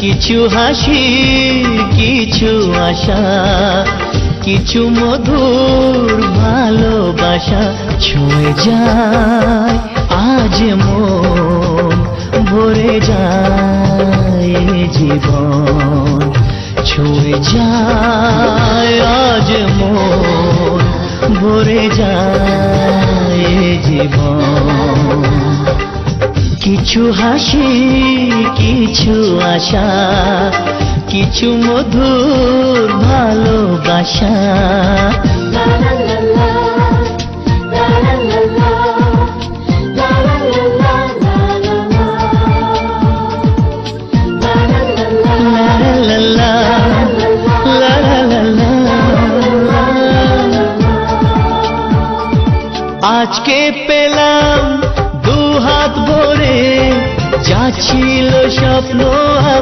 কিছু হাসি কিছু আশা কিছু মধুর ভালোবাসা ছুঁয়ে যায় আজ মন ভরে যায় জীবন ছুঁয়ে যায় আজ মন ভরে যায় জীবন কিছু হাসি কিছু আশা কিছু মধুর ভালোবাসা आज के पे